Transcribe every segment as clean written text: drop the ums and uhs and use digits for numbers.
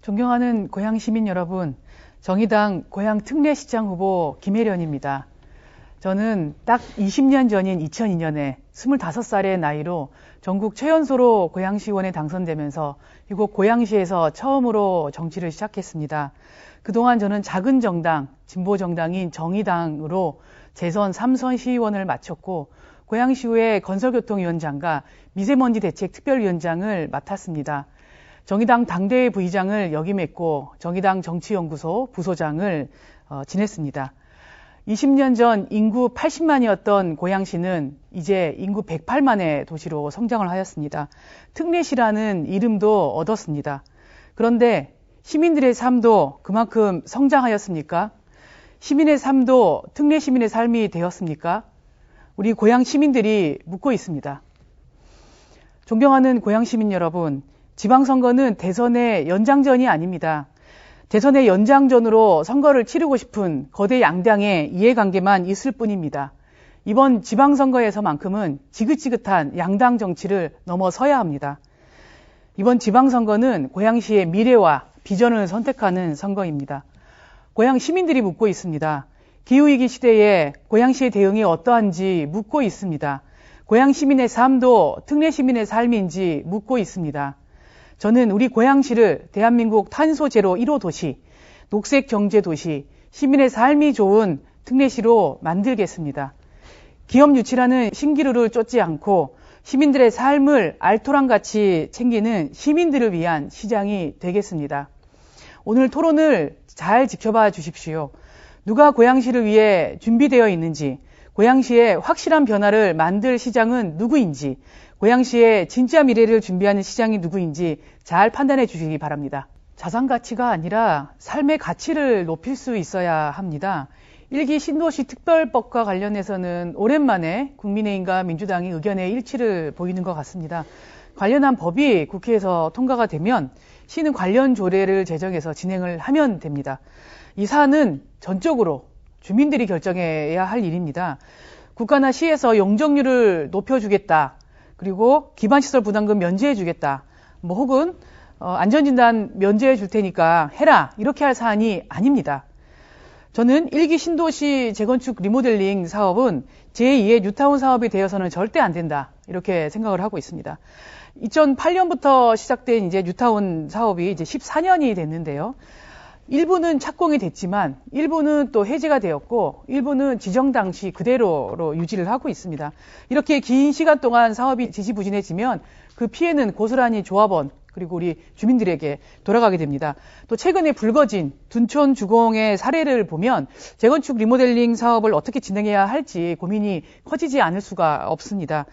존경하는 고양 시민 여러분, 정의당 고양 특례시장 후보 김혜련입니다. 저는 딱 20년 전인 2002년에 25살의 나이로 전국 최연소로 고양시의원에 당선되면서 이곳 고양시에서 처음으로 정치를 시작했습니다. 그동안 저는 작은 정당, 진보 정당인 정의당으로 재선 3선 시의원을 마쳤고 고양시의회 건설교통위원장과 미세먼지 대책 특별위원장을 맡았습니다. 정의당 당대회 부의장을 역임했고 정의당 정치연구소 부소장을 지냈습니다. 20년 전 인구 80만이었던 고양시는 이제 인구 108만의 도시로 성장을 하였습니다. 특례시라는 이름도 얻었습니다. 그런데 시민들의 삶도 그만큼 성장하였습니까? 시민의 삶도 특례 시민의 삶이 되었습니까? 우리 고양 시민들이 묻고 있습니다. 존경하는 고양 시민 여러분, 지방선거는 대선의 연장전이 아닙니다. 대선의 연장전으로 선거를 치르고 싶은 거대 양당의 이해관계만 있을 뿐입니다. 이번 지방선거에서만큼은 지긋지긋한 양당 정치를 넘어서야 합니다. 이번 지방선거는 고양시의 미래와 비전을 선택하는 선거입니다. 고양 시민들이 묻고 있습니다. 기후위기 시대에 고양시의 대응이 어떠한지 묻고 있습니다. 고양 시민의 삶도 특례 시민의 삶인지 묻고 있습니다. 저는 우리 고양시를 대한민국 탄소 제로 1호 도시, 녹색 경제 도시, 시민의 삶이 좋은 특례시로 만들겠습니다. 기업 유치라는 신기루를 쫓지 않고 시민들의 삶을 알토란같이 챙기는 시민들을 위한 시장이 되겠습니다. 오늘 토론을 잘 지켜봐 주십시오. 누가 고양시를 위해 준비되어 있는지, 고양시의 확실한 변화를 만들 시장은 누구인지, 고양시의 진짜 미래를 준비하는 시장이 누구인지 잘 판단해 주시기 바랍니다. 자산 가치가 아니라 삶의 가치를 높일 수 있어야 합니다. 1기 신도시 특별법과 관련해서는 오랜만에 국민의힘과 민주당이 의견의 일치를 보이는 것 같습니다. 관련한 법이 국회에서 통과가 되면 시는 관련 조례를 제정해서 진행을 하면 됩니다. 이 사안은 전적으로 주민들이 결정해야 할 일입니다. 국가나 시에서 용적률을 높여주겠다. 그리고 기반시설 부담금 면제해주겠다. 혹은 안전진단 면제해줄 테니까 해라. 이렇게 할 사안이 아닙니다. 저는 1기 신도시 재건축 리모델링 사업은 제2의 뉴타운 사업이 되어서는 절대 안 된다. 이렇게 생각을 하고 있습니다. 2008년부터 시작된 이제 뉴타운 사업이 이제 14년이 됐는데요. 일부는 착공이 됐지만 일부는 또 해제가 되었고 일부는 지정 당시 그대로로 유지를 하고 있습니다. 이렇게 긴 시간 동안 사업이 지지부진해지면 그 피해는 고스란히 조합원 그리고 우리 주민들에게 돌아가게 됩니다. 또 최근에 불거진 둔촌 주공의 사례를 보면 재건축 리모델링 사업을 어떻게 진행해야 할지 고민이 커지지 않을 수가 없습니다.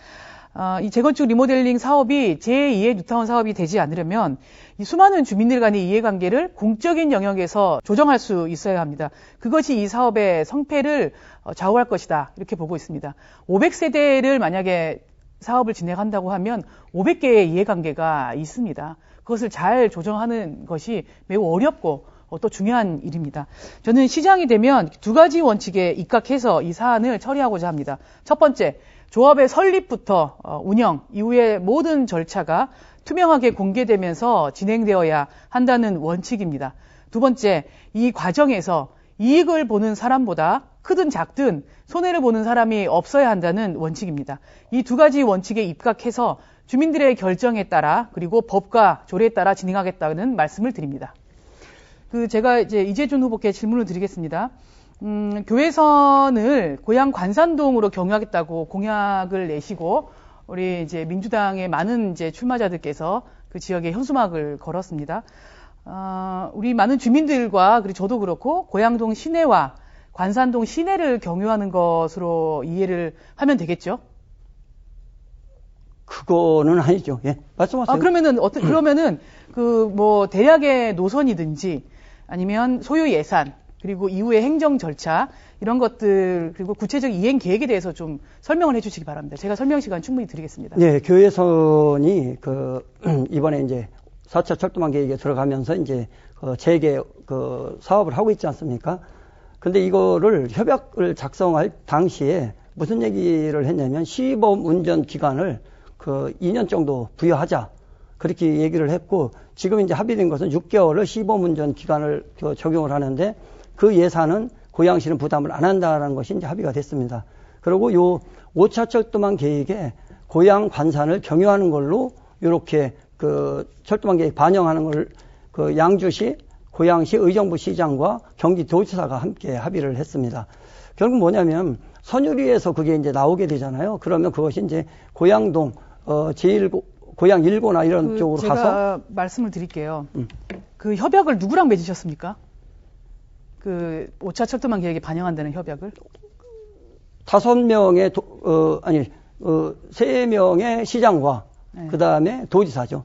이 재건축 리모델링 사업이 제2의 뉴타운 사업이 되지 않으려면 이 수많은 주민들 간의 이해관계를 공적인 영역에서 조정할 수 있어야 합니다. 그것이 이 사업의 성패를 좌우할 것이다. 이렇게 보고 있습니다. 500세대를 만약에 사업을 진행한다고 하면 500개의 이해관계가 있습니다. 그것을 잘 조정하는 것이 매우 어렵고 또 중요한 일입니다. 저는 시장이 되면 두 가지 원칙에 입각해서 이 사안을 처리하고자 합니다. 첫 번째, 조합의 설립부터 운영 이후의 모든 절차가 투명하게 공개되면서 진행되어야 한다는 원칙입니다. 두 번째, 이 과정에서 이익을 보는 사람보다 크든 작든 손해를 보는 사람이 없어야 한다는 원칙입니다. 이 두 가지 원칙에 입각해서 주민들의 결정에 따라 그리고 법과 조례에 따라 진행하겠다는 말씀을 드립니다. 제가 이제 이재준 후보께 질문을 드리겠습니다. 교외선을 고양 관산동으로 경유하겠다고 공약을 내시고 우리 이제 민주당의 많은 이제 출마자들께서 그 지역에 현수막을 걸었습니다. 우리 많은 주민들과 그리고 저도 그렇고 고양동 시내와 관산동 시내를 경유하는 것으로 이해를 하면 되겠죠? 그거는 아니죠. 예, 말씀하세요. 그러면은 대략의 노선이든지 아니면 소요 예산 그리고 이후의 행정 절차 이런 것들 그리고 구체적 이행 계획에 대해서 좀 설명을 해주시기 바랍니다. 제가 설명 시간 충분히 드리겠습니다. 네, 교외선이 이번에 이제 4차 철도망 계획에 들어가면서 이제 재개 사업을 하고 있지 않습니까? 근데 이거를 협약을 작성할 당시에 무슨 얘기를 했냐면 시범 운전 기간을 2년 정도 부여하자. 그렇게 얘기를 했고, 지금 이제 합의된 것은 6개월을 시범운전 기간을 적용을 하는데, 그 예산은 고양시는 부담을 안 한다라는 것이 이제 합의가 됐습니다. 그리고 요 5차 철도망 계획에 고양 관산을 경유하는 걸로 이렇게 그 철도망 계획 반영하는 걸 그 양주시, 고양시 의정부 시장과 경기도지사가 함께 합의를 했습니다. 결국 뭐냐면 선유리에서 그게 이제 나오게 되잖아요. 그러면 그것이 이제 고양동 고양 1고나 이런 쪽으로 제가 가서 말씀을 드릴게요. 그 협약을 누구랑 맺으셨습니까? 그 5차 철도망 계획에 반영한다는 협약을? 5명의 3명의 시장과 네. 그다음에 도지사죠.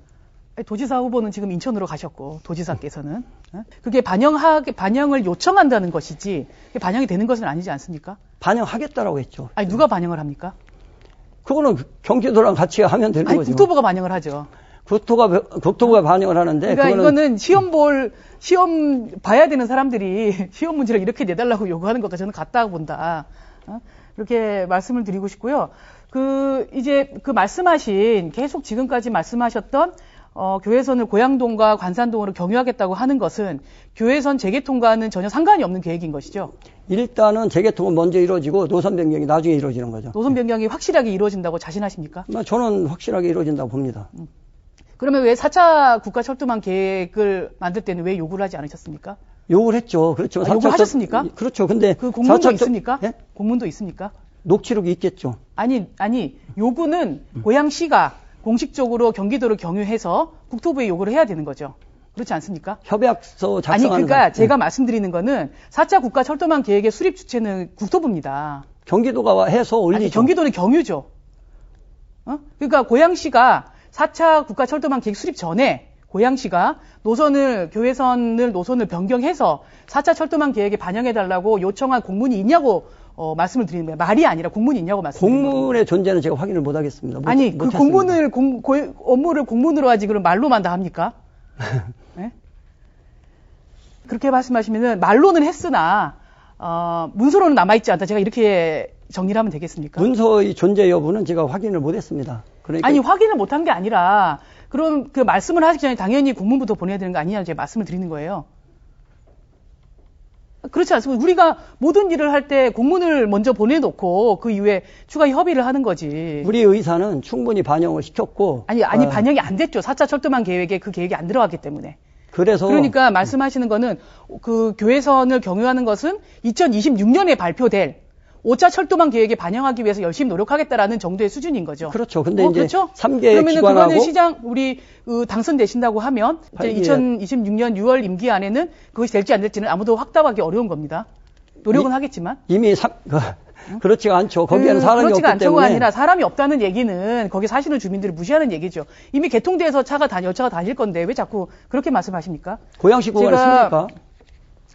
도지사 후보는 지금 인천으로 가셨고 도지사께서는 그게 반영을 요청한다는 것이지 그게 반영이 되는 것은 아니지 않습니까? 반영하겠다라고 했죠. 아니 누가 반영을 합니까? 그거는 경기도랑 같이 하면 되는 거죠. 국토부가 반영을 하죠. 국토부가 반영을 하는데 그러니까 이거는 시험 봐야 되는 사람들이 시험 문제를 이렇게 내달라고 요구하는 것과 저는 같다고 본다. 그렇게 말씀을 드리고 싶고요. 이제 말씀하신 계속 지금까지 말씀하셨던 교외선을 고양동과 관산동으로 경유하겠다고 하는 것은 교외선 재개통과는 전혀 상관이 없는 계획인 것이죠. 일단은 재개통은 먼저 이루어지고 노선 변경이 나중에 이루어지는 거죠. 노선 변경이 확실하게 이루어진다고 자신하십니까? 저는 확실하게 이루어진다고 봅니다. 그러면 왜 4차 국가철도망 계획을 만들 때는 왜 요구를 하지 않으셨습니까? 요구를 했죠. 그렇죠. 요구하셨습니까? 그렇죠. 근데 그 공문도 있습니까? 예? 공문도 있습니까? 녹취록이 있겠죠. 아니 요구는 고양시가 공식적으로 경기도를 경유해서 국토부에 요구를 해야 되는 거죠. 그렇지 않습니까? 협약서 작성하는 그러니까 제가 말씀드리는 거는 4차 국가철도망 계획의 수립 주체는 국토부입니다. 경기도가 해서 올리죠. 경기도는 경유죠. 그러니까 고양시가 4차 국가철도망 계획 수립 전에 고양시가 교외선을 노선을 변경해서 4차 철도망 계획에 반영해달라고 요청한 공문이 있냐고 말씀을 드리는 거예요. 말이 아니라 공문이 있냐고 말씀드리는 거예요. 공문의 존재는 제가 확인을 못 하겠습니다. 그 공문을 업무를 공문으로 하지 그럼 말로만 다 합니까? 네? 그렇게 말씀하시면은 말로는 했으나 문서로는 남아있지 않다. 제가 이렇게 정리를 하면 되겠습니까? 문서의 존재 여부는 제가 확인을 못 했습니다. 그러니까 확인을 못한 게 아니라 그럼 그 말씀을 하기 전에 당연히 공문부터 보내야 되는 거 아니냐고 제가 말씀을 드리는 거예요. 그렇지 않습니까? 우리가 모든 일을 할 때 공문을 먼저 보내놓고 그 이후에 추가 협의를 하는 거지. 우리 의사는 충분히 반영을 시켰고. 반영이 안 됐죠. 4차 철도망 계획에 그 계획이 안 들어갔기 때문에. 그러니까 말씀하시는 거는 그 교외선을 경유하는 것은 2026년에 발표될 5차 철도망 계획에 반영하기 위해서 열심히 노력하겠다라는 정도의 수준인 거죠. 그렇죠. 근데 이제 그렇죠? 3개 그러면은 기관하고 그거는 시장 우리 당선되신다고 하면 이제 2026년 6월 임기 안에는 그것이 될지 안 될지는 아무도 확답하기 어려운 겁니다. 노력은 하겠지만 이미 그렇지가 않죠. 거기에는 사람이 없기 그렇지가 때문에. 아니라 사람이 없다는 얘기는 거기 사시는 주민들을 무시하는 얘기죠. 이미 개통돼서 열차가 다닐 건데 왜 자꾸 그렇게 말씀하십니까? 고양시 구간에 씁니까?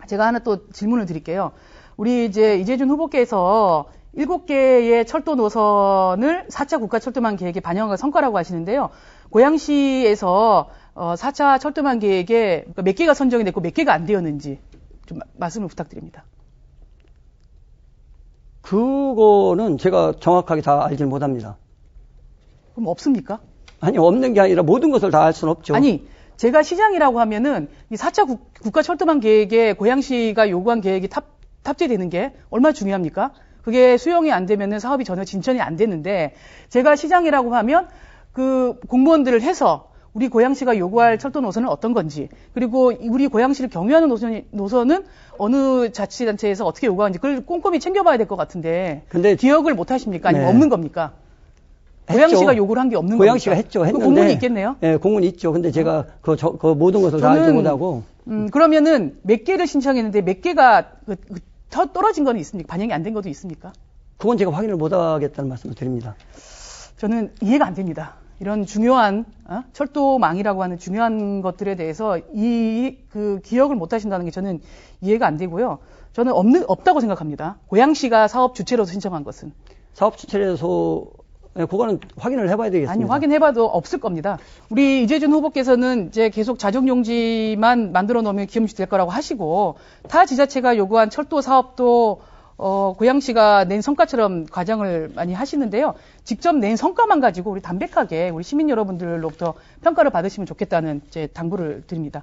제가 하나 또 질문을 드릴게요. 우리 이제 이재준 후보께서 7개의 철도 노선을 4차 국가철도망 계획에 반영한 걸 성과라고 하시는데요. 고양시에서 4차 철도망 계획에 몇 개가 선정이 됐고 몇 개가 안 되었는지 좀 말씀을 부탁드립니다. 그거는 제가 정확하게 다 알지 못합니다. 그럼 없습니까? 아니, 없는 게 아니라 모든 것을 다 알 수는 없죠. 아니, 제가 시장이라고 하면은 이 4차 국가철도망 계획에 고양시가 요구한 계획이 탑재되는 게 얼마나 중요합니까? 그게 수용이 안 되면은 사업이 전혀 진전이 안 되는데 제가 시장이라고 하면 그 공무원들을 해서 우리 고양시가 요구할 철도 노선은 어떤 건지 그리고 우리 고양시를 경유하는 노선은 어느 자치단체에서 어떻게 요구하는지 그걸 꼼꼼히 챙겨봐야 될 것 같은데 근데 기억을 못 하십니까? 아니면 없는 겁니까? 고양시가 요구를 한 게 없는 겁니까? 고양시가 했는데. 공문이 있겠네요? 네, 공문이 있죠. 근데 제가 그 모든 것을 다 알지 못하고. 그러면은 몇 개를 신청했는데 몇 개가 떨어진 건 있습니까? 반영이 안 된 것도 있습니까? 그건 제가 확인을 못 하겠다는 말씀을 드립니다. 저는 이해가 안 됩니다. 이런 중요한 철도망이라고 하는 중요한 것들에 대해서 그 기억을 못 하신다는 게 저는 이해가 안 되고요. 저는 없다고 생각합니다. 고양시가 사업 주체로서 신청한 것은. 사업 주체로서 그거는 확인을 해봐야 되겠습니다. 아니, 확인해봐도 없을 겁니다. 우리 이재준 후보께서는 이제 계속 자정용지만 만들어 놓으면 기염시 될 거라고 하시고 타 지자체가 요구한 철도 사업도 고양시가 낸 성과처럼 과장을 많이 하시는데요. 직접 낸 성과만 가지고 우리 담백하게 우리 시민 여러분들로부터 평가를 받으시면 좋겠다는 제 당부를 드립니다.